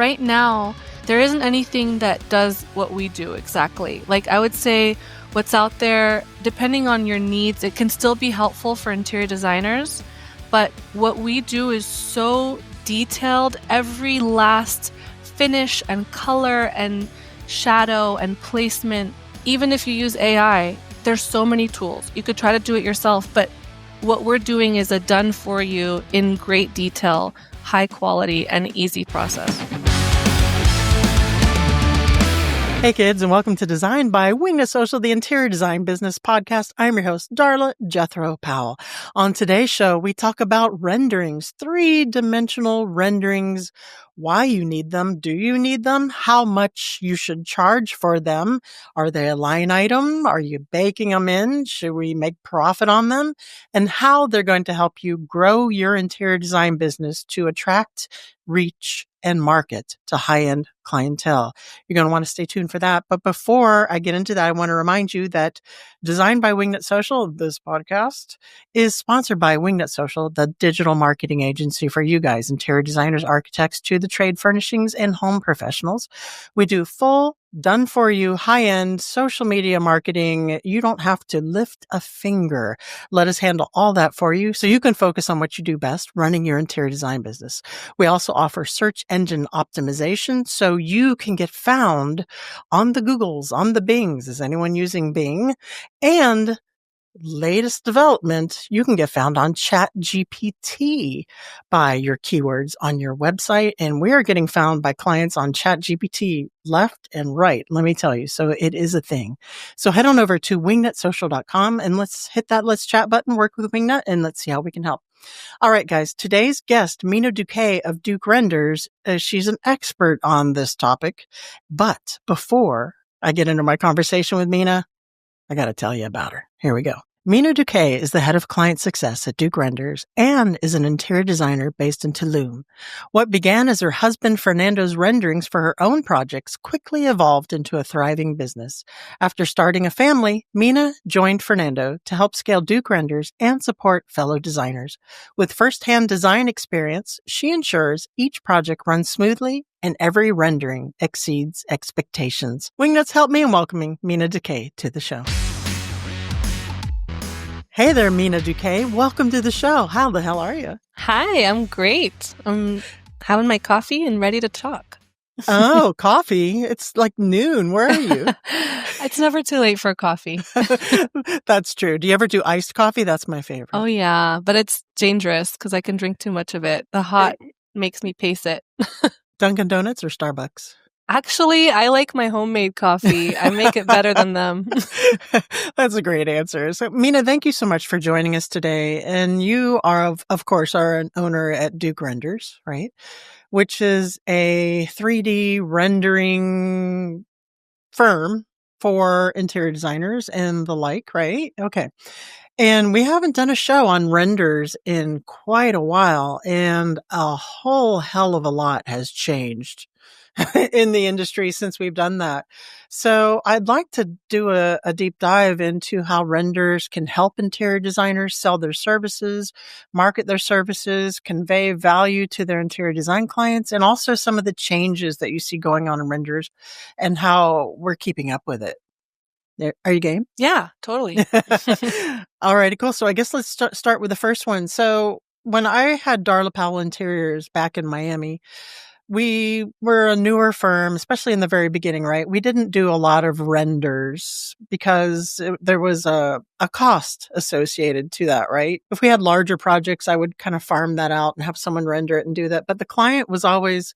right now, there isn't anything that does what we do exactly. Like I would say what's out there, depending on your needs, it can still be helpful for interior designers. But what we do is so detailed. Every last finish and color and shadow and placement, even if you use AI, there's so many tools. You could try to do it yourself, but what we're doing is a done for you in great detail, high quality, and easy process. Hey kids, and welcome to Design by Wingnut Social, the interior design business podcast. I'm your host, Darla Jethro Powell. On today's show, we talk about renderings, 3-dimensional renderings, why you need them, do you need them, how much you should charge for them, are they a line item, are you baking them in, should we make profit on them, and how they're going to help you grow your interior design business to attract, reach, and market to high-end clientele. You're going to want to stay tuned for that. But before I get into that, I want to remind you that Design by Wingnut Social, this podcast, is sponsored by Wingnut Social, the digital marketing agency for you guys, interior designers, architects, to the trade furnishings and home professionals. We do full, done-for-you, high-end social media marketing. You don't have to lift a finger. Let us handle all that for you so you can focus on what you do best, running your interior design business. We also offer search engine optimization so you can get found on the Googles, on the Bings. Is anyone using Bing? And latest development, you can get found on ChatGPT by your keywords on your website. And we are getting found by clients on ChatGPT left and right, let me tell you. So it is a thing. So head on over to wingnutsocial.com and let's hit that Let's Chat button, work with Wingnut, and let's see how we can help. All right, guys, today's guest, Mina Duque of Duke Renders, she's an expert on this topic. But before I get into my conversation with Mina, I got to tell you about her. Here we go. Mina Duque is the head of client success at Duke Renders and is an interior designer based in Tulum. What began as her husband Fernando's renderings for her own projects quickly evolved into a thriving business. After starting a family, Mina joined Fernando to help scale Duke Renders and support fellow designers. With firsthand design experience, she ensures each project runs smoothly and every rendering exceeds expectations. Wingnuts, help me in welcoming Mina Duque to the show. Hey there, Mina Duque. Welcome to the show. How the hell are you? Hi, I'm great. I'm having my coffee and ready to talk. Oh, coffee? It's like noon. Where are you? It's never too late for coffee. That's true. Do you ever do iced coffee? That's my favorite. Oh, yeah, but it's dangerous because I can drink too much of it. The hot makes me pace it. Dunkin' Donuts or Starbucks? Actually, I like my homemade coffee. I make it better than them. That's a great answer. So, Mina, thank you so much for joining us today. And you are, of course, are an owner at Duke Renders, right? Which is a 3D rendering firm for interior designers and the like, right? Okay. And we haven't done a show on renders in quite a while, and a whole hell of a lot has changed in the industry since we've done that. So I'd like to do a deep dive into how renders can help interior designers sell their services, market their services, convey value to their interior design clients, and also some of the changes that you see going on in renders and how we're keeping up with it. Are you game? Yeah, totally. All righty, cool. So I guess let's start with the first one. So when I had Darla Powell Interiors back in Miami, we were a newer firm, especially in the very beginning, right? We didn't do a lot of renders because there was a cost associated to that, right? If we had larger projects, I would kind of farm that out and have someone render it and do that. But the client was always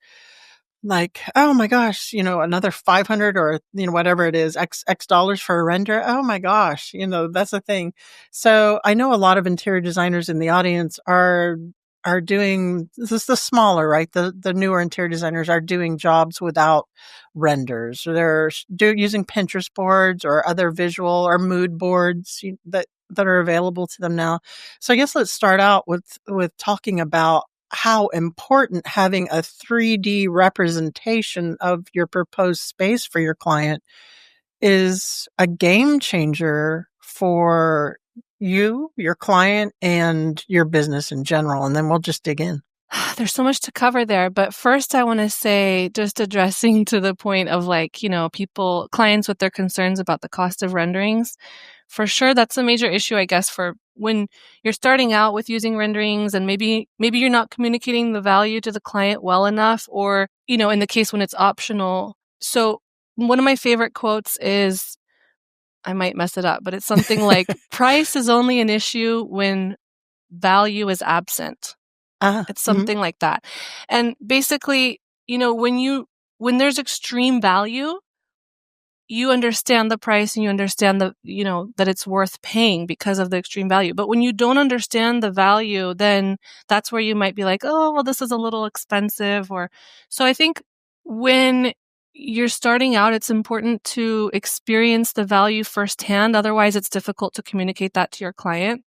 like, oh my gosh, another 500 or, whatever it is, X dollars for a render. Oh my gosh, that's a thing. So I know a lot of interior designers in the audience are doing this, the smaller, right? The newer interior designers are doing jobs without renders. They're using Pinterest boards or other visual or mood boards that are available to them now. So I guess let's start out with talking about how important having a 3D representation of your proposed space for your client is a game changer for you, your client, and your business in general. And then we'll just dig in. There's so much to cover there, but first I want to say, just addressing to the point of clients with their concerns about the cost of renderings. For sure, that's a major issue, I guess, for when you're starting out with using renderings and maybe you're not communicating the value to the client well enough, or, in the case when it's optional. So one of my favorite quotes is, I might mess it up, but it's something like, price is only an issue when value is absent. It's something like that. And basically, when there's extreme value, you understand the price and you understand that it's worth paying because of the extreme value. But when you don't understand the value, then that's where you might be like, oh, well, this is a little expensive. So I think when you're starting out, it's important to experience the value firsthand. Otherwise, it's difficult to communicate that to your client.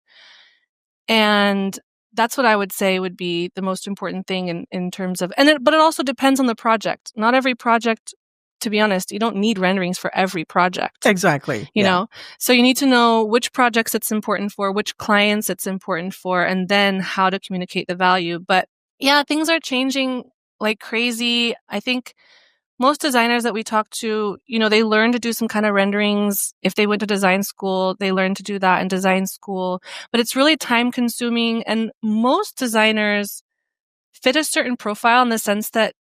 And that's what I would say would be the most important thing in terms of, but it also depends on the project. Not every project, to be honest, you don't need renderings for every project. Exactly. You know? So you need to know which projects it's important for, which clients it's important for, and then how to communicate the value. But yeah, things are changing like crazy. I think most designers that we talk to, they learn to do some kind of renderings. If they went to design school, they learn to do that in design school. But it's really time consuming. And most designers fit a certain profile in the sense that,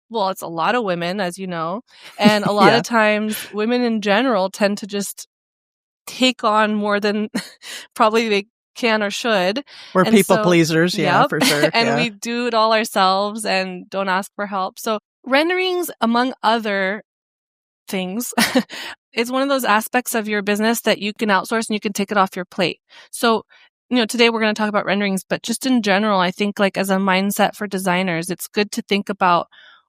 well, it's a lot of women, as you know. And a lot of times women in general tend to just take on more than probably they can or should. We're people pleasers. Yeah, for sure. And we do it all ourselves and don't ask for help. So renderings, among other things, is one of those aspects of your business that you can outsource and you can take it off your plate. So, today we're going to talk about renderings, but just in general, I think like as a mindset for designers, it's good to think about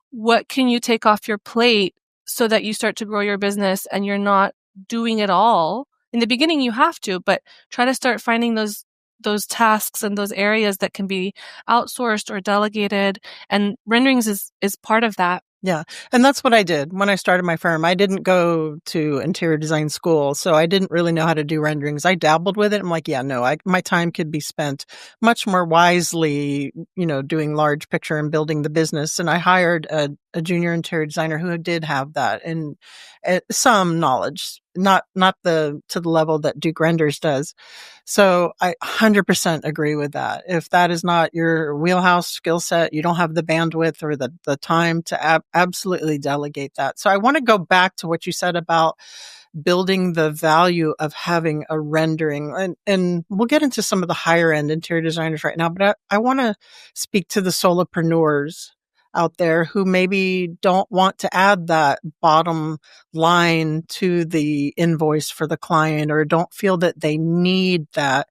what can you take off your plate so that you start to grow your business and you're not doing it all. In the beginning, you have to, but try to start finding those tasks and those areas that can be outsourced or delegated. And renderings is part of that. Yeah. And that's what I did when I started my firm. I didn't go to interior design school, so I didn't really know how to do renderings. I dabbled with it. I'm like, my time could be spent much more wisely, doing large picture and building the business. And I hired a junior interior designer who did have that and some knowledge, not to the level that Duke Renders does. So I 100% agree with that. If that is not your wheelhouse skill set, you don't have the bandwidth or the time to absolutely delegate that. So I want to go back to what you said about building the value of having a rendering. And we'll get into some of the higher end interior designers right now, but I want to speak to the solopreneurs out there who maybe don't want to add that bottom line to the invoice for the client or don't feel that they need that.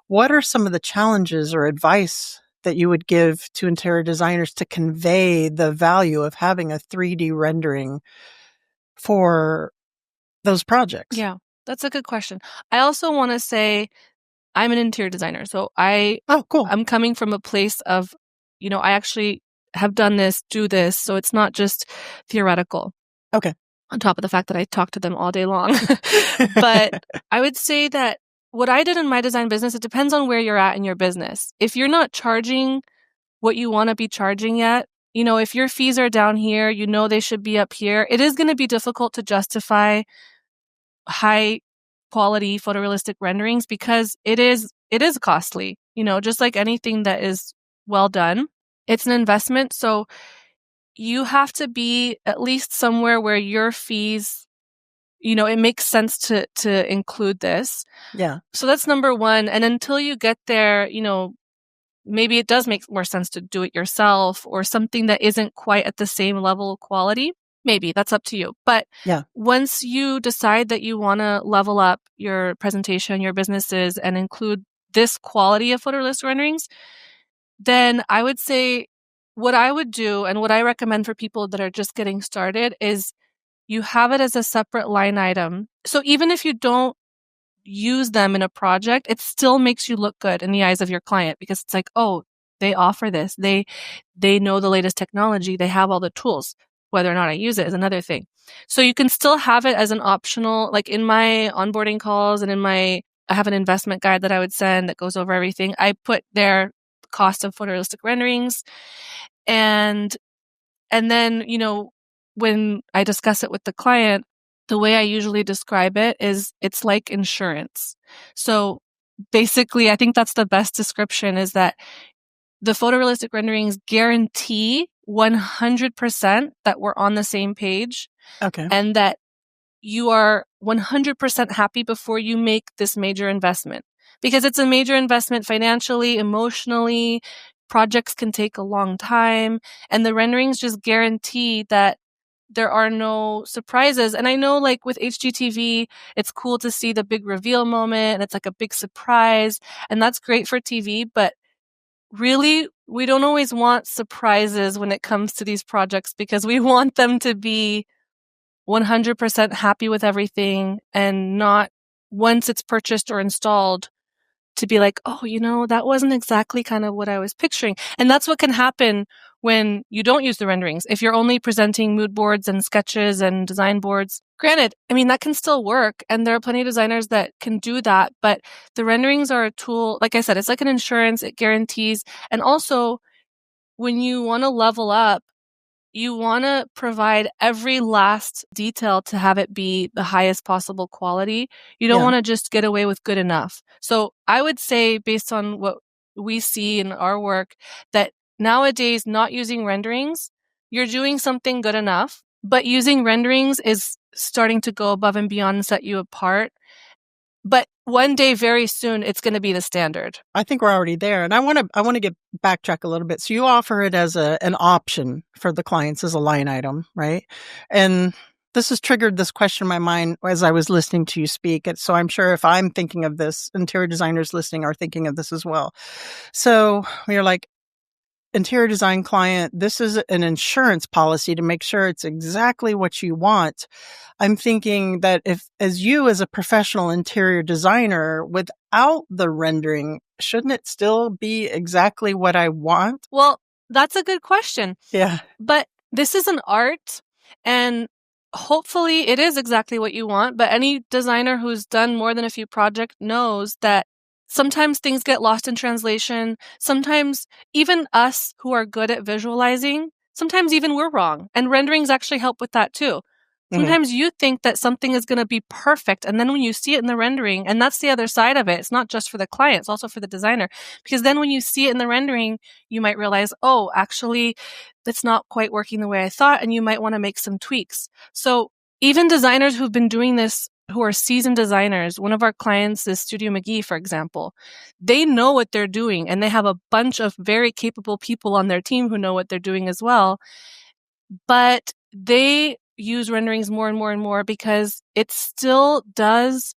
What are some of the challenges or advice that you would give to interior designers to convey the value of having a 3D rendering for those projects? Yeah, that's a good question. I also want to say I'm an interior designer. So cool. I'm coming from a place of, I actually have done this, do this. So it's not just theoretical. Okay. On top of the fact that I talk to them all day long. But I would say that what I did in my design business, it depends on where you're at in your business. If you're not charging what you want to be charging yet, if your fees are down here, they should be up here, it is going to be difficult to justify high quality photorealistic renderings because it is costly, just like anything that is well done. It's an investment. So you have to be at least somewhere where your fees, it makes sense to include this. Yeah. So that's number one. And until you get there, maybe it does make more sense to do it yourself or something that isn't quite at the same level of quality. Maybe that's up to you. But once you decide that you want to level up your presentation, your businesses, and include this quality of photorealistic renderings, then I would say what I would do and what I recommend for people that are just getting started is you have it as a separate line item. So even if you don't use them in a project, it still makes you look good in the eyes of your client because it's like, oh, they offer this. They know the latest technology. They have all the tools. Whether or not I use it is another thing. So you can still have it as an optional, like in my onboarding calls and I have an investment guide that I would send that goes over everything. I put there cost of photorealistic renderings. And then, when I discuss it with the client, the way I usually describe it is it's like insurance. So basically, I think that's the best description, is that the photorealistic renderings guarantee 100% that we're on the same page. Okay. And that you are 100% happy before you make this major investment. Because it's a major investment financially, emotionally. Projects can take a long time. And the renderings just guarantee that there are no surprises. And I know, like with HGTV, it's cool to see the big reveal moment and it's like a big surprise. And that's great for TV. But really, we don't always want surprises when it comes to these projects, because we want them to be 100% happy with everything, and not, once it's purchased or installed, to be like, oh, that wasn't exactly kind of what I was picturing. And that's what can happen when you don't use the renderings. If you're only presenting mood boards and sketches and design boards, granted, that can still work. And there are plenty of designers that can do that. But the renderings are a tool. Like I said, it's like an insurance. It guarantees. And also, when you want to level up, you want to provide every last detail to have it be the highest possible quality. You don't want to just get away with good enough. So I would say, based on what we see in our work, that nowadays, not using renderings, you're doing something good enough, but using renderings is starting to go above and beyond and set you apart. But one day, very soon, it's going to be the standard. I think we're already there. And I want to get backtrack a little bit. So you offer it as an option for the clients, as a line item, right? And this has triggered this question in my mind as I was listening to you speak. So I'm sure if I'm thinking of this, interior designers listening are thinking of this as well. So you're like, interior design client, this is an insurance policy to make sure it's exactly what you want. I'm thinking that as a professional interior designer, without the rendering, shouldn't it still be exactly what I want? Well, that's a good question. Yeah. But this is an art, and hopefully it is exactly what you want. But any designer who's done more than a few projects knows that sometimes things get lost in translation. Sometimes even us who are good at visualizing, sometimes even we're wrong. And renderings actually help with that too. Sometimes you think that something is going to be perfect, and then when you see it in the rendering, and that's the other side of it, it's not just for the client, it's also for the designer. Because then when you see it in the rendering, you might realize, oh, actually, that's not quite working the way I thought, and you might want to make some tweaks. So even designers who've been doing this, who are seasoned designers, one of our clients is Studio McGee, for example, they know what they're doing, and they have a bunch of very capable people on their team who know what they're doing as well. But they use renderings more and more and more, because it does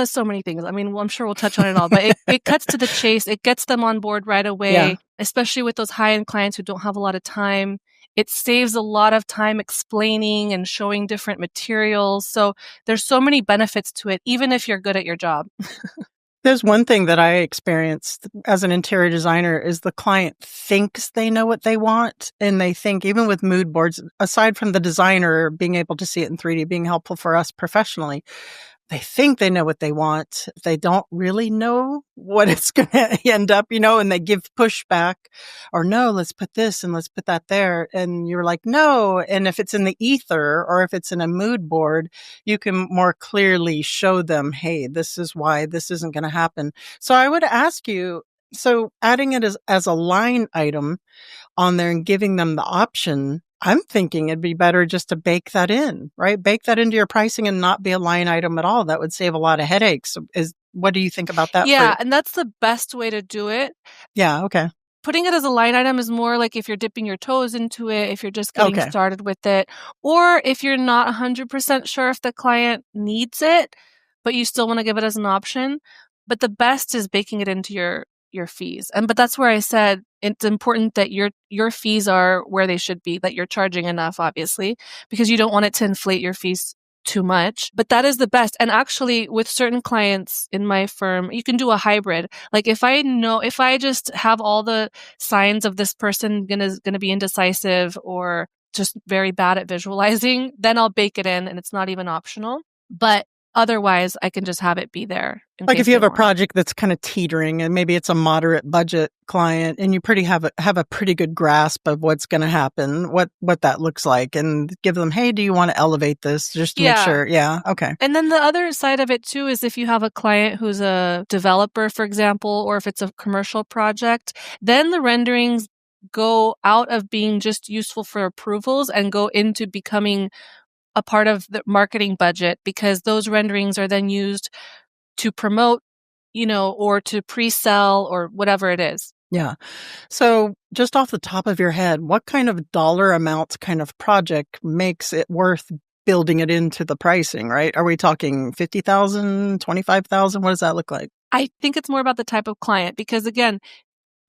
so many things. I'm sure we'll touch on it all, but it cuts to the chase. It gets them on board right away, especially with those high-end clients who don't have a lot of time. It saves a lot of time explaining and showing different materials. So there's so many benefits to it, even if you're good at your job. There's one thing that I experienced as an interior designer is the client thinks they know what they want. And they think, even with mood boards, aside from the designer being able to see it in 3D being helpful for us professionally, they think they know what they want. They don't really know what it's going to end up, and they give pushback, or no, let's put this and let's put that there. And you're like, no. And if it's in the ether, or if it's in a mood board, you can more clearly show them, hey, this is why this isn't going to happen. So I would ask you, so adding it as a line item on there and giving them the option, I'm thinking it'd be better just to bake that in, right? Bake that into your pricing and not be a line item at all. That would save a lot of headaches. What do you think about that? Yeah, and that's the best way to do it. Yeah, okay. Putting it as a line item is more like if you're dipping your toes into it, if you're just getting started with it, or if you're not 100% sure if the client needs it, but you still want to give it as an option. But the best is baking it into your fees. But that's where I said it's important that your fees are where they should be, that you're charging enough, obviously, because you don't want it to inflate your fees too much. But that is the best. And actually, with certain clients in my firm, you can do a hybrid. Like if I just have all the signs of this person gonna be indecisive or just very bad at visualizing, then I'll bake it in and it's not even optional. But Otherwise, I can just have it be there in Like case if you they have a want it. project that's kind of teetering and maybe it's a moderate budget client and you have a pretty good grasp of what's going to happen, what that looks like, and give them, hey, do you want to elevate this just to make Yeah. sure? Yeah. Okay. And then the other side of it too is if you have a client who's a developer, for example, or if it's a commercial project, then the renderings go out of being just useful for approvals and go into becoming a part of the marketing budget, because those renderings are then used to promote, or to pre-sell or whatever it is. Yeah. So just off the top of your head, what kind of dollar amount kind of project makes it worth building it into the pricing, right? Are we talking 50,000, 25,000? What does that look like? I think it's more about the type of client, because again,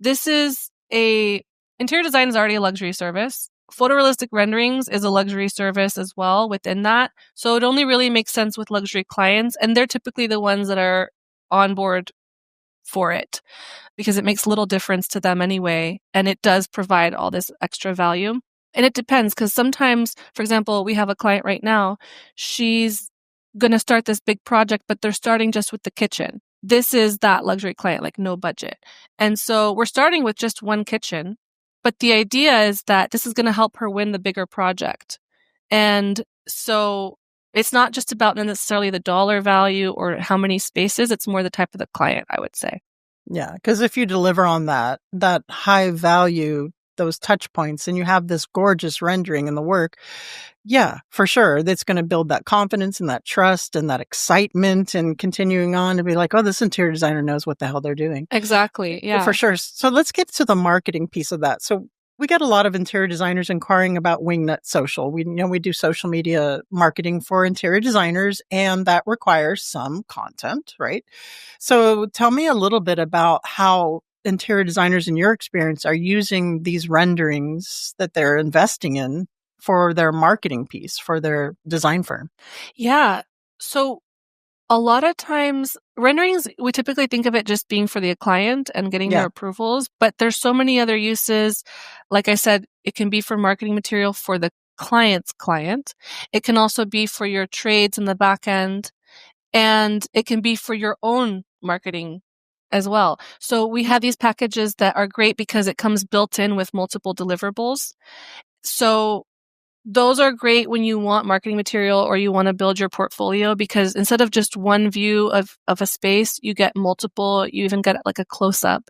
interior design is already a luxury service. Photorealistic renderings is a luxury service as well within that. So it only really makes sense with luxury clients, and they're typically the ones that are on board for it because it makes little difference to them anyway, and it does provide all this extra value. And it depends, because sometimes, for example, we have a client right now, she's going to start this big project, but they're starting just with the kitchen. This is that luxury client, like no budget. And so we're starting with just one kitchen, but the idea is that this is going to help her win the bigger project. And so it's not just about necessarily the dollar value or how many spaces, it's more the type of the client, I would say. Yeah, because if you deliver on that high value, those touch points, and you have this gorgeous rendering in the work, yeah, for sure, that's going to build that confidence and that trust and that excitement and continuing on to be like, oh, this interior designer knows what the hell they're doing. Exactly. Yeah. For sure. So let's get to the marketing piece of that. So we got a lot of interior designers inquiring about Wingnut Social. We do social media marketing for interior designers, and that requires some content, right? So tell me a little bit about how interior designers, in your experience, are using these renderings that they're investing in for their marketing piece, for their design firm. Yeah. So a lot of times renderings, we typically think of it just being for the client and getting their approvals, but there's so many other uses. Like I said, it can be for marketing material for the client's client. It can also be for your trades in the back end, and it can be for your own marketing as well. So we have these packages that are great because it comes built in with multiple deliverables. So those are great when you want marketing material or you want to build your portfolio, because instead of just one view of a space, you get multiple, you even get like a close-up.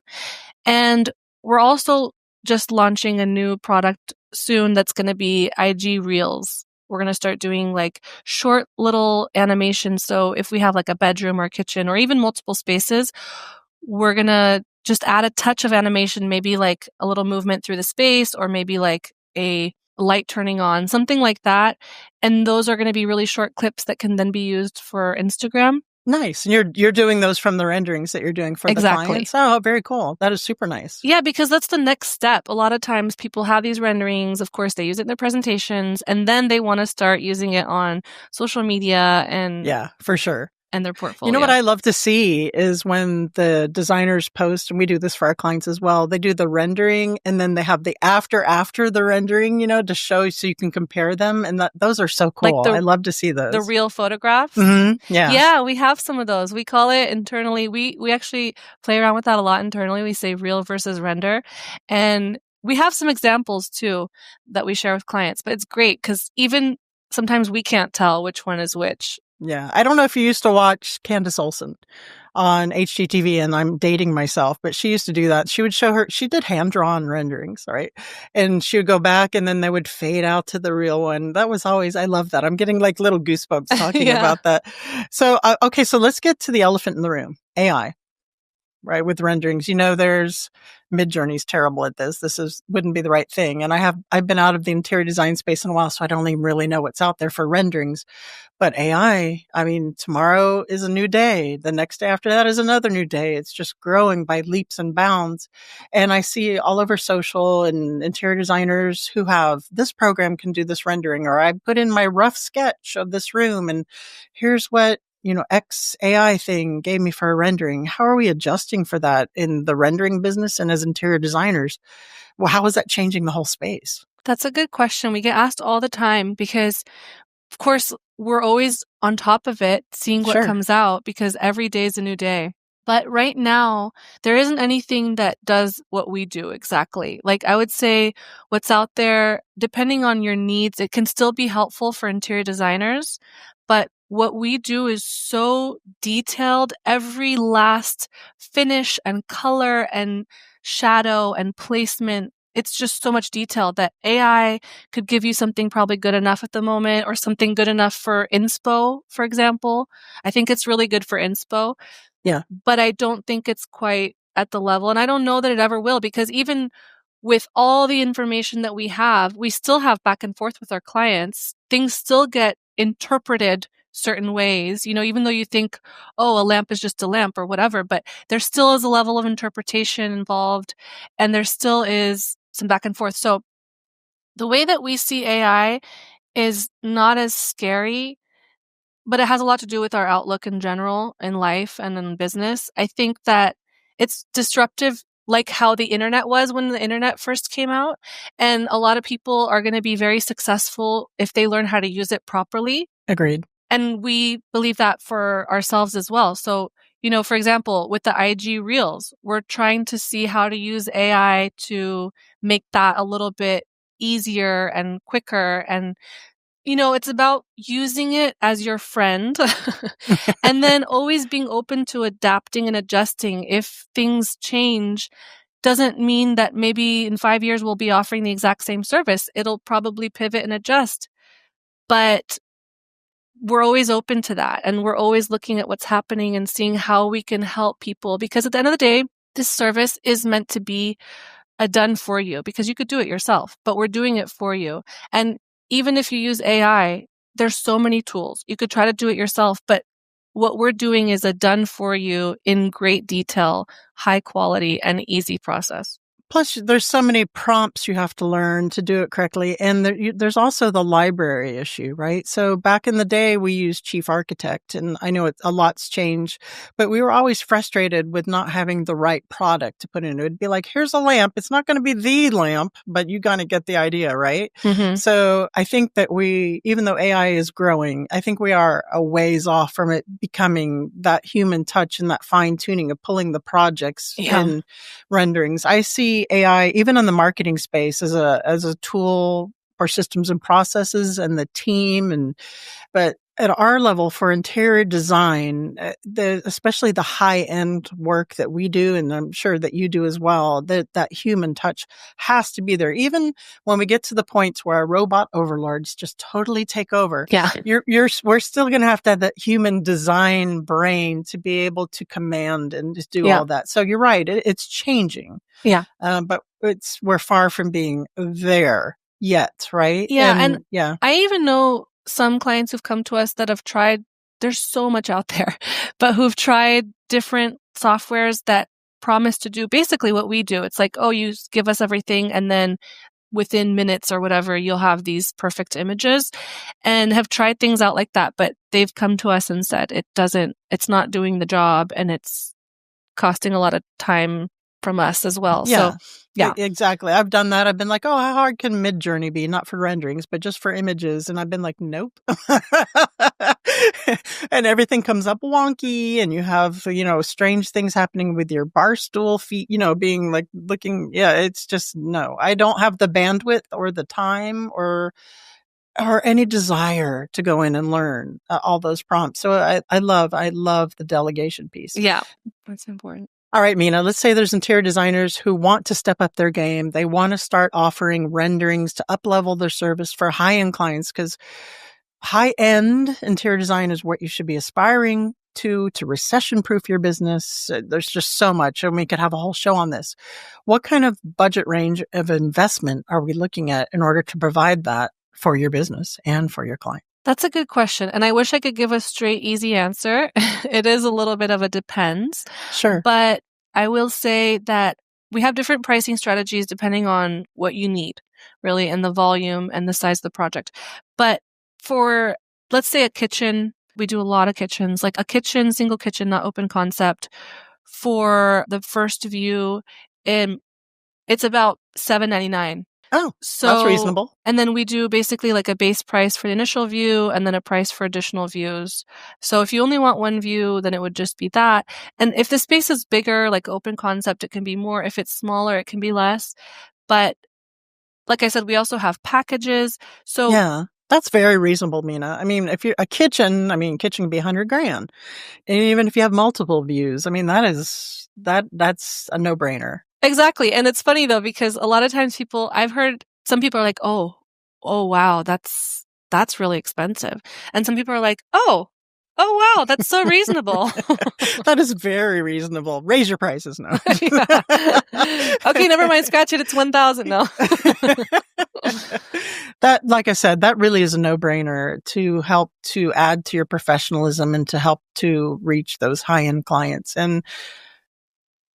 And we're also just launching a new product soon that's going to be IG Reels. We're going to start doing like short little animations. So if we have like a bedroom or a kitchen or even multiple spaces, we're going to just add a touch of animation, maybe like a little movement through the space, or maybe like a light turning on, something like that. And those are going to be really short clips that can then be used for Instagram. Nice. And you're doing those from the renderings that you're doing for the clients? Oh, very cool. That is super nice. Yeah, because that's the next step. A lot of times people have these renderings. Of course, they use it in their presentations, and then they want to start using it on social media and yeah, for sure. And their portfolio. You know what I love to see is when the designers post, and we do this for our clients as well, they do the rendering and then they have the after the rendering, to show so you can compare them. And those are so cool. I love to see those. The real photographs. Mm-hmm. Yeah. Yeah, we have some of those. We call it internally. We actually play around with that a lot internally. We say real versus render. And we have some examples too that we share with clients, but it's great because even sometimes we can't tell which one is which. Yeah. I don't know if you used to watch Candace Olsen on HGTV, and I'm dating myself, but she used to do that. She would she did hand-drawn renderings, right? And she would go back and then they would fade out to the real one. That was always, I love that. I'm getting like little goosebumps talking about that. So, okay. So let's get to the elephant in the room, AI. Right, with renderings. There's Midjourney's terrible at this. Wouldn't be the right thing. And I've been out of the interior design space in a while, so I don't even really know what's out there for renderings. But AI, tomorrow is a new day. The next day after that is another new day. It's just growing by leaps and bounds. And I see all over social and interior designers who have this program can do this rendering, or I put in my rough sketch of this room and here's what X AI thing gave me for a rendering. How are we adjusting for that in the rendering business and as interior designers? Well, how is that changing the whole space? That's a good question. We get asked all the time because, of course, we're always on top of it, seeing what Sure. comes out, because every day is a new day. But right now, there isn't anything that does what we do exactly. Like I would say what's out there, depending on your needs, it can still be helpful for interior designers. But what we do is so detailed, every last finish and color and shadow and placement. It's just so much detail that AI could give you something probably good enough at the moment, or something good enough for inspo, for example. I think it's really good for inspo. Yeah. But I don't think it's quite at the level, and I don't know that it ever will, because even with all the information that we still have back and forth with our clients. Things still get interpreted certain ways, even though you think, oh, a lamp is just a lamp or whatever, but there still is a level of interpretation involved, and there still is some back and forth. So the way that we see AI is not as scary, but it has a lot to do with our outlook in general in life and in business. I think that it's disruptive, like how the internet was when the internet first came out. And a lot of people are going to be very successful if they learn how to use it properly. Agreed. And we believe that for ourselves as well. So, for example, with the IG Reels, we're trying to see how to use AI to make that a little bit easier and quicker. And it's about using it as your friend and then always being open to adapting and adjusting. If things change, doesn't mean that maybe in 5 years we'll be offering the exact same service. It'll probably pivot and adjust. But we're always open to that. And we're always looking at what's happening and seeing how we can help people. Because at the end of the day, this service is meant to be done for you, because you could do it yourself, but we're doing it for you. And even if you use AI, there's so many tools. You could try to do it yourself, but what we're doing is a done for you in great detail, high quality, and easy process. Plus, there's so many prompts you have to learn to do it correctly. And there's also the library issue, right? So back in the day, we used Chief Architect, and I know a lot's changed, but we were always frustrated with not having the right product to put in. It would be like, here's a lamp. It's not going to be the lamp, but you kind of get the idea, right? Mm-hmm. So I think that even though AI is growing, I think we are a ways off from it becoming that human touch and that fine tuning of pulling the projects and renderings. I see AI, even in the marketing space, as a tool for systems and processes and the team. But at our level for interior design, especially the high end work that we do, and I'm sure that you do as well, that human touch has to be there. Even when we get to the points where our robot overlords just totally take over, we're still going to have that human design brain to be able to command and just do all that. So you're right, it's changing. Yeah. But we're far from being there yet, right? Yeah. And I even know some clients who've come to us that have tried, there's so much out there, but who've tried different softwares that promise to do basically what we do. It's like, oh, you give us everything, and then within minutes or whatever, you'll have these perfect images, and have tried things out like that. But they've come to us and said it's not doing the job, and it's costing a lot of time from us as well. Yeah. So, yeah, exactly. I've done that. I've been like, oh, how hard can Midjourney be? Not for renderings, but just for images. And I've been like, nope. And everything comes up wonky, and you have, strange things happening with your bar stool feet, being like looking. Yeah, it's just, no, I don't have the bandwidth or the time or any desire to go in and learn all those prompts. So I love the delegation piece. Yeah, that's important. All right, Mina, let's say there's interior designers who want to step up their game. They want to start offering renderings to up-level their service for high-end clients, because high-end interior design is what you should be aspiring to recession-proof your business. There's just so much, and we could have a whole show on this. What kind of budget range of investment are we looking at in order to provide that for your business and for your client? That's a good question. And I wish I could give a straight, easy answer. It is a little bit of a depends. Sure. But I will say that we have different pricing strategies depending on what you need, really, and the volume and the size of the project. But for, let's say, a kitchen, we do a lot of kitchens, like a kitchen, single kitchen, not open concept. For the first view, it's about $7.99. Oh, So that's reasonable. And then we do basically like a base price for the initial view and then a price for additional views. So if you only want one view, then it would just be that. And if the space is bigger, like open concept, it can be more. If it's smaller, it can be less. But like I said, we also have packages. So yeah, that's very reasonable, Mina. I mean, if you're a kitchen, kitchen can be $100,000. And even if you have multiple views, that's a no-brainer. Exactly. And it's funny though, because a lot of times I've heard some people are like, oh, wow, that's really expensive. And some people are like, oh, wow, that's so reasonable. That is very reasonable. Raise your prices now. Okay, never mind. Scratch it. It's 1,000 now. That, like I said, that really is a no-brainer to help to add to your professionalism and to help to reach those high-end clients. And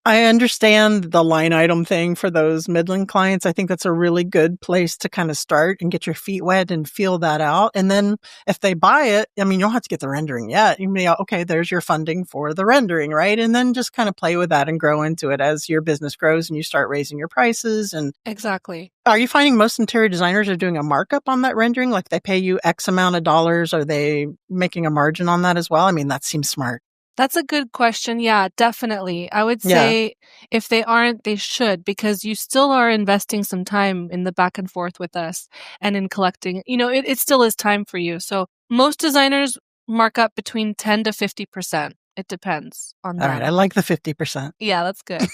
I understand the line item thing for those Midland clients. I think that's a really good place to kind of start and get your feet wet and feel that out. And then if they buy it, you don't have to get the rendering yet. You may, okay, there's your funding for the rendering, right? And then just kind of play with that and grow into it as your business grows and you start raising your prices. And exactly. Are you finding most interior designers are doing a markup on that rendering? Like they pay you X amount of dollars. Are they making a margin on that as well? That seems smart. That's a good question. Yeah, definitely. I would say if they aren't, they should, because you still are investing some time in the back and forth with us and in collecting. It still is time for you. So most designers mark up between 10 to 50%. It depends on them. All right. I like the 50%. Yeah, that's good.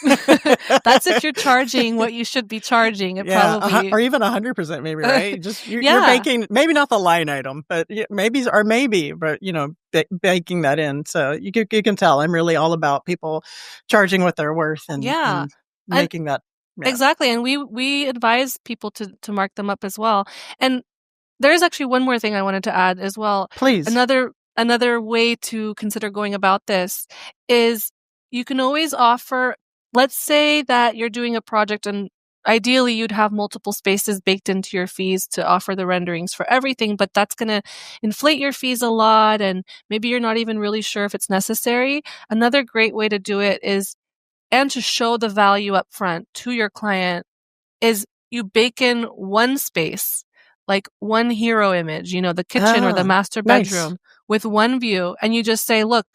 That's if you're charging what you should be charging. Or even 100% maybe, right? Just you're baking, maybe not the line item, but maybe, but baking that in. So you can tell I'm really all about people charging what they're worth and making that. Yeah. Exactly. And we advise people to mark them up as well. And there's actually one more thing I wanted to add as well. Please. Another way to consider going about this is you can always offer, let's say that you're doing a project and ideally you'd have multiple spaces baked into your fees to offer the renderings for everything, but that's going to inflate your fees a lot and maybe you're not even really sure if it's necessary. Another great way to do it is, and to show the value up front to your client, is you bake in one space, like one hero image, the kitchen or the master bedroom with one view. And you just say, look,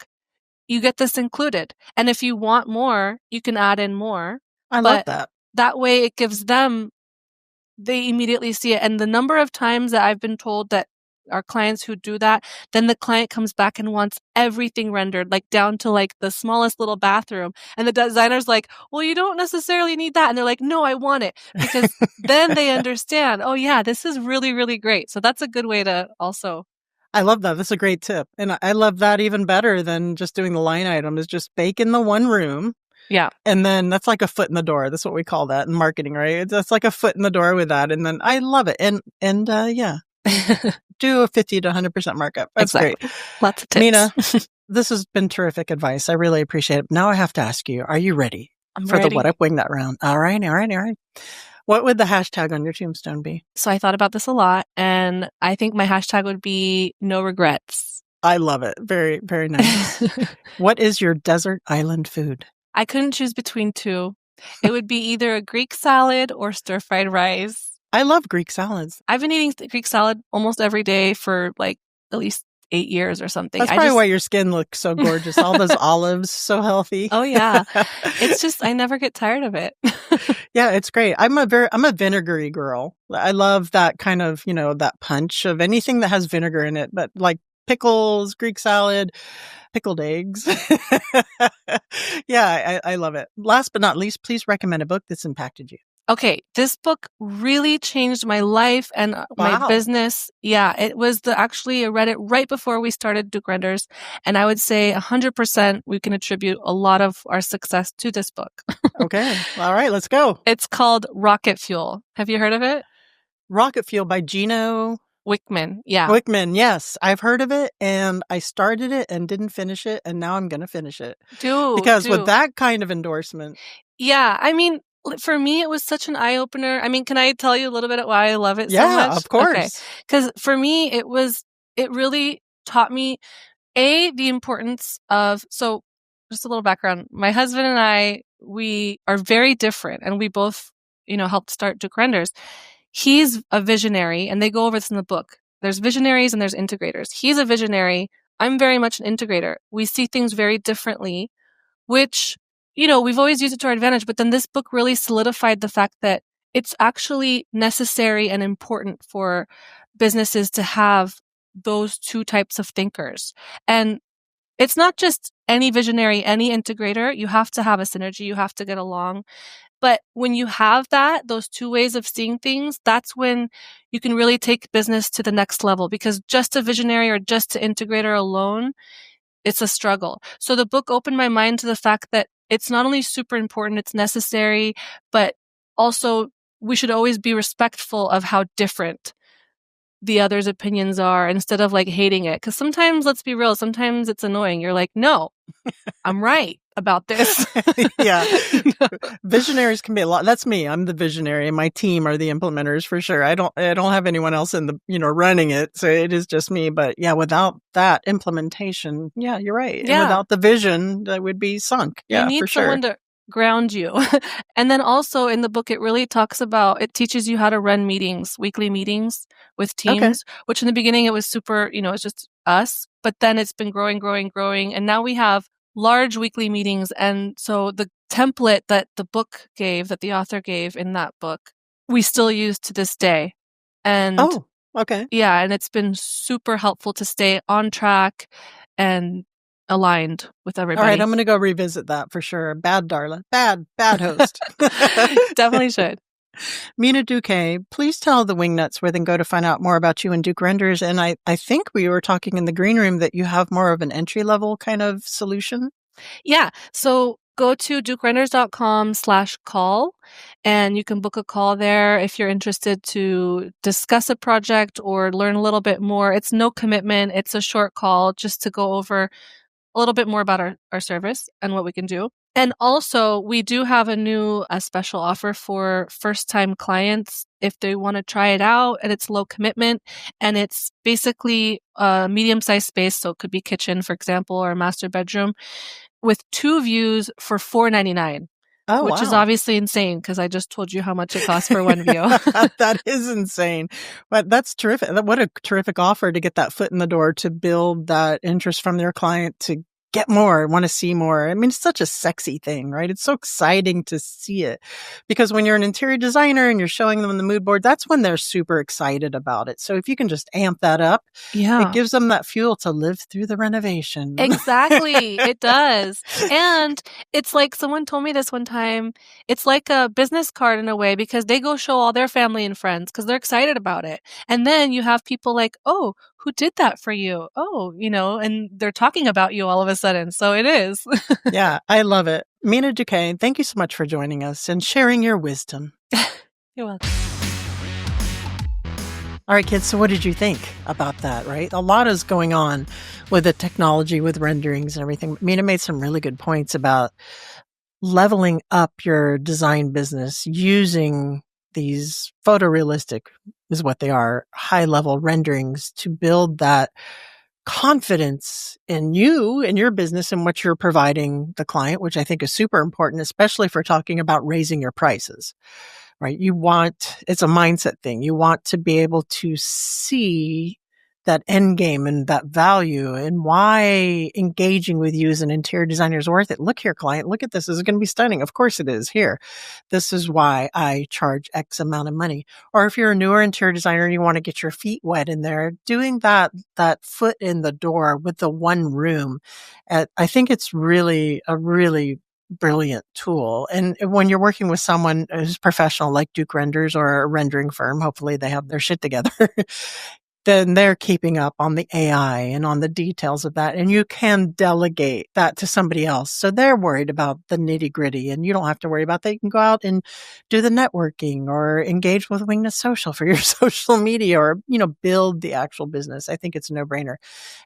you get this included. And if you want more, you can add in more. I love that. That way it gives them, they immediately see it. And the number of times that I've been told that our clients who do that, then the client comes back and wants everything rendered, like down to like the smallest little bathroom. And the designer's like, well, you don't necessarily need that. And they're like, no, I want it. Because then they understand, oh yeah, this is really, really great. So that's a good way to also. I love that. That's a great tip. And I love that even better than just doing the line item, is just bake in the one room. Yeah. And then that's like a foot in the door. That's what we call that in marketing, right? That's like a foot in the door with that. And then I love it. And yeah. Do a 50 to 100% markup. That's great. Lots of tips. Mina, this has been terrific advice. I really appreciate it. Now I have to ask you, are you ready for the What Up Wingnut round? All right. What would the hashtag on your tombstone be? So I thought about this a lot, and I think my hashtag would be no regrets. I love it. Very, very nice. What is your desert island food? I couldn't choose between two. It would be either a Greek salad or stir-fried rice. I love Greek salads. I've been eating Greek salad almost every day for like at least 8 years or something. That's probably why your skin looks so gorgeous. All those olives, so healthy. Oh yeah. It's just, I never get tired of it. Yeah, it's great. I'm a vinegary girl. I love that kind of, that punch of anything that has vinegar in it, but like pickles, Greek salad, pickled eggs. Yeah, I love it. Last but not least, please recommend a book that's impacted you. Okay, this book really changed my life and my business. Yeah, I read it right before we started Duke Renders, and I would say 100% we can attribute a lot of our success to this book. Okay, all right, let's go. It's called Rocket Fuel. Have you heard of it? Rocket Fuel by Gino Wickman. Yeah. Wickman, yes. I've heard of it, and I started it and didn't finish it, and now I'm going to finish it. Because with that kind of endorsement. Yeah, for me, it was such an eye-opener. Can I tell you a little bit of why I love it so much? Yeah, of course. Okay. Because for me, it really taught me, the importance of, so just a little background. My husband and I, we are very different, and we both, helped start Duke Renders. he's a visionary, and they go over this in the book. There's visionaries and there's integrators. He's a visionary. I'm very much an integrator. We see things very differently, which, we've always used it to our advantage. But then this book really solidified the fact that it's actually necessary and important for businesses to have those two types of thinkers. And it's not just any visionary, any integrator. You have to have a synergy. You have to get along. But when you have those two ways of seeing things, that's when you can really take business to the next level, because just a visionary or just an integrator alone, it's a struggle. So the book opened my mind to the fact that it's not only super important, it's necessary, but also we should always be respectful of how different the other's opinions are, instead of like hating it. Because sometimes, let's be real, sometimes it's annoying. You're like, no, I'm right about this. Yeah. Visionaries can be a lot. That's me. I'm the visionary, and my team are the implementers for sure. I don't have anyone else in the, running it. So it is just me. But yeah, without that implementation, yeah, you're right. Yeah. And without the vision, that would be sunk. Yeah, you need for sure. someone to ground you. And then also in the book, it really it teaches you how to run weekly meetings with teams, which in the beginning it was super, it's just us, but then it's been growing. And now we have large weekly meetings. And so the template that the author gave in that book, we still use to this day. And yeah, and it's been super helpful to stay on track and aligned with everybody. All right, I'm going to go revisit that for sure. Bad Darla. Bad host. Definitely should. Mina Duque, please tell the Wingnuts where they can go to find out more about you and Duke Renders. And I think we were talking in the green room that you have more of an entry-level kind of solution. Yeah. So go to dukerenders.com/call, and you can book a call there if you're interested to discuss a project or learn a little bit more. It's no commitment. It's a short call just to go over a little bit more about our service and what we can do. And also, we do have a special offer for first-time clients if they want to try it out, and it's low commitment, and it's basically a medium-sized space, so it could be kitchen, for example, or a master bedroom, with 2 views for $499. Which is obviously insane, because I just told you how much it costs for 1 view. That is insane. But that's terrific. What a terrific offer to get that foot in the door, to build that interest from their client to get more, want to see more. I mean, it's such a sexy thing, right? It's so exciting to see it, because when you're an interior designer and you're showing them the mood board, that's when they're super excited about it. So if you can just amp that up, it gives them that fuel to live through the renovation. Exactly. It does. And it's like, someone told me this one time, it's like a business card in a way, because they go show all their family and friends because they're excited about it. And then you have people like, oh, who did that for you? Oh, and they're talking about you all of a sudden. So it is. Yeah, I love it. Mina Duque, thank you so much for joining us and sharing your wisdom. You're welcome. All right, kids. So what did you think about that, right? A lot is going on with the technology, with renderings and everything. Mina made some really good points about leveling up your design business using these photorealistic, is what they are, high-level renderings to build that confidence in you and your business and what you're providing the client, which I think is super important, especially if we're talking about raising your prices, right? It's a mindset thing. You want to be able to see that end game and that value, and why engaging with you as an interior designer is worth it. Look here, client, look at this. This is going to be stunning. Of course it is. Here, this is why I charge X amount of money. Or if you're a newer interior designer and you want to get your feet wet in there, doing that foot in the door with the one room, I think it's really a really brilliant tool. And when you're working with someone who's professional, like Duke Renders or a rendering firm, hopefully they have their shit together. Then they're keeping up on the AI and on the details of that. And you can delegate that to somebody else. So they're worried about the nitty gritty, and you don't have to worry about that. You can go out and do the networking or engage with Wingnut Social for your social media, or, build the actual business. I think it's a no-brainer.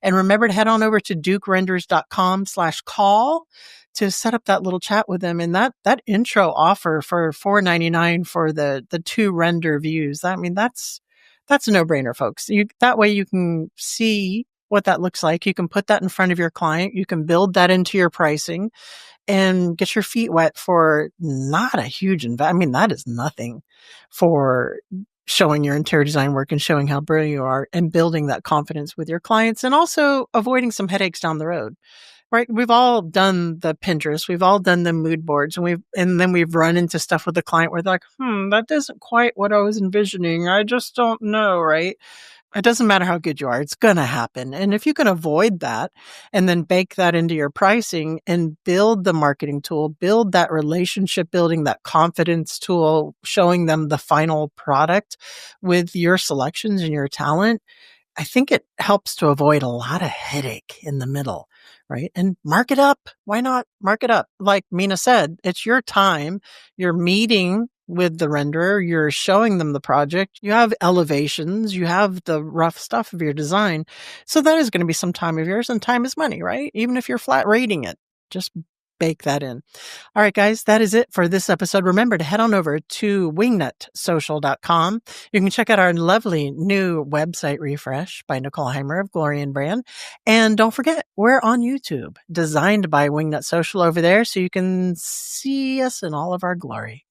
And remember to head on over to dukerenders.com/call to set up that little chat with them. And that intro offer for $499 for the 2 render views. I mean, that's a no-brainer, folks. That way you can see what that looks like. You can put that in front of your client. You can build that into your pricing and get your feet wet for not a huge investment. I mean, that is nothing for showing your interior design work and showing how brilliant you are and building that confidence with your clients and also avoiding some headaches down the road. Right. We've all done the Pinterest. We've all done the mood boards and then we've run into stuff with the client where they're like, that isn't quite what I was envisioning. I just don't know. Right. It doesn't matter how good you are. It's going to happen. And if you can avoid that and then bake that into your pricing and build the marketing tool, build that relationship building, that confidence tool, showing them the final product with your selections and your talent, I think it helps to avoid a lot of headache in the middle, right? And mark it up. Why not mark it up? Like Mina said, it's your time. You're meeting with the renderer. You're showing them the project. You have elevations. You have the rough stuff of your design. So that is going to be some time of yours, and time is money, right? Even if you're flat rating it, just bake that in. All right, guys, that is it for this episode. Remember to head on over to wingnutsocial.com. You can check out our lovely new website refresh by Nicole Heimer of Glory and Brand. And don't forget, we're on YouTube, designed by Wingnut Social over there, so you can see us in all of our glory.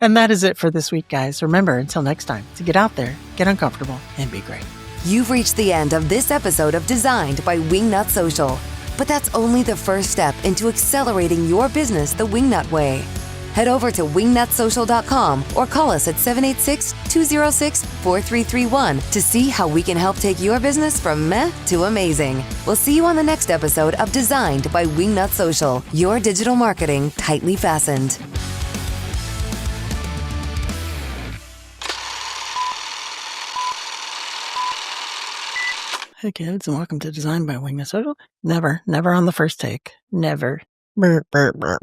And that is it for this week, guys. Remember, until next time, to get out there, get uncomfortable, and be great. You've reached the end of this episode of Designed by Wingnut Social. But that's only the first step into accelerating your business the Wingnut way. Head over to wingnutsocial.com or call us at 786-206-4331 to see how we can help take your business from meh to amazing. We'll see you on the next episode of Designed by Wingnut Social, your digital marketing tightly fastened. Hey kids, and welcome to Design by Wingnut Social. Never on the first take. Never. Never.